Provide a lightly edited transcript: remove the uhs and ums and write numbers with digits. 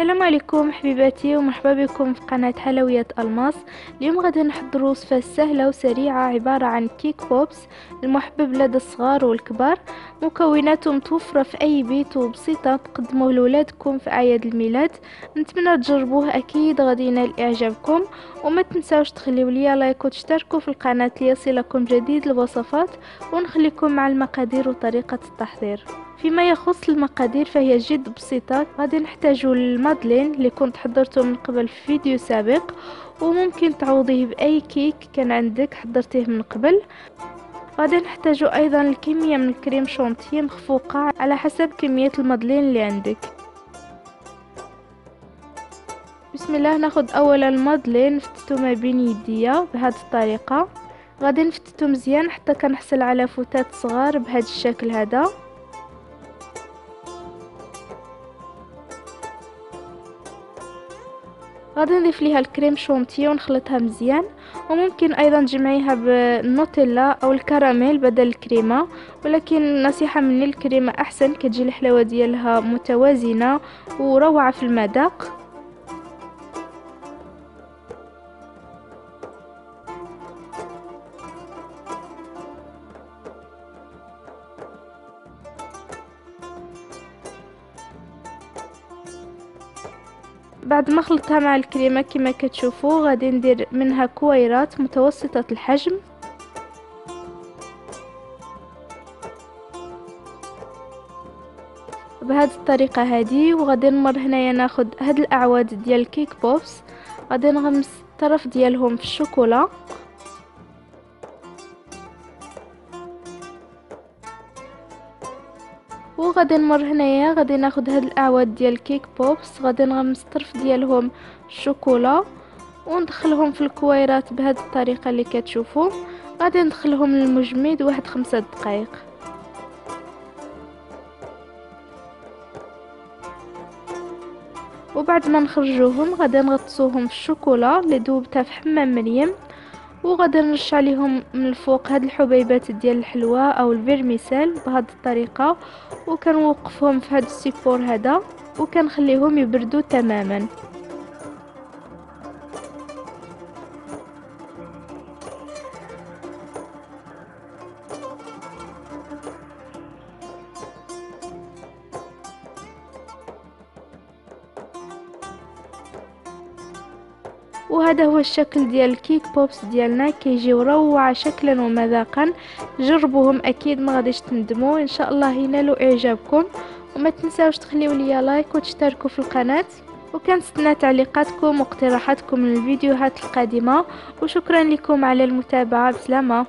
السلام عليكم حبيباتي ومرحبا بكم في قناة حلويات الماس. اليوم غادي نحضر وصفة سهلة وسريعة عبارة عن كيك بوبس المحبب لدى الصغار والكبار. مكوناته متوفرة في أي بيت وبسيطة تقدموه لولادكم في أعياد الميلاد. نتمنى تجربوه، أكيد غادي ينال إعجابكم. وما تنساوش تخليو لي لايك وتشتركوا في القناة ليصلكم جديد الوصفات، ونخليكم مع المقادير وطريقة التحضير. فيما يخص المقادير فهي جد بسيطة. غادي نحتاج المادلين اللي كنت حضرته من قبل في فيديو سابق، وممكن تعوضيه بأي كيك كان عندك حضرتيه من قبل. غادي نحتاج أيضا الكمية من الكريم شونتيه مخفوقة على حسب كمية المادلين اللي عندك. بسم الله. ناخد اولا المادلين نفتتو ما بين يديا بهذه الطريقة. غادي نفتتو مزيان حتى كنحصل على فتات صغار بهذا الشكل هذا. غادي نضيف ليها الكريم شونتيه ونخلطها مزيان، وممكن ايضا تجمعيها بالنوتيلا او الكراميل بدل الكريمه، ولكن نصيحه مني الكريمه احسن، كتجي الحلاوه ديالها متوازنه وروعه في المذاق. بعد ما خلطتها مع الكريمه كما كتشوفوا، غادي ندير منها كويرات متوسطه الحجم بهذه الطريقه هذه. وغادي نمر هنايا ناخذ هاد الاعواد ديال الكيك بوبس، غادي نغمس الطرف ديالهم في الشوكولا، وغادي نمر هنايا غادي ناخذ هاد الاعواد ديال الكيك بوبس، غادي نغمس الطرف ديالهم الشوكولا وندخلهم في الكويرات بهذه الطريقه اللي كتشوفوا. غادي ندخلهم للمجمد واحد 5 دقائق. وبعد ما نخرجوهم غادي نغطسوهم في الشوكولا اللي ذوبتها في حمام مريم، وغادي نرش عليهم من الفوق هاد الحبيبات ديال الحلوى او الفيرميسيل بهذه الطريقه، وكنوقفهم في هاد السيبور هذا وكنخليهم يبردوا تماما. وهذا هو الشكل ديال الكيك بوبس ديالنا، كيجيو روعه شكلا ومذاقا. جربوهم اكيد ما غاديش تندموا، ان شاء الله ينالوا اعجابكم. وما تنساوش تخليوا لي لايك وتشتركوا في القناه، وكنستنى تعليقاتكم واقتراحاتكم من الفيديوهات القادمه. وشكرا لكم على المتابعه. بسلامه.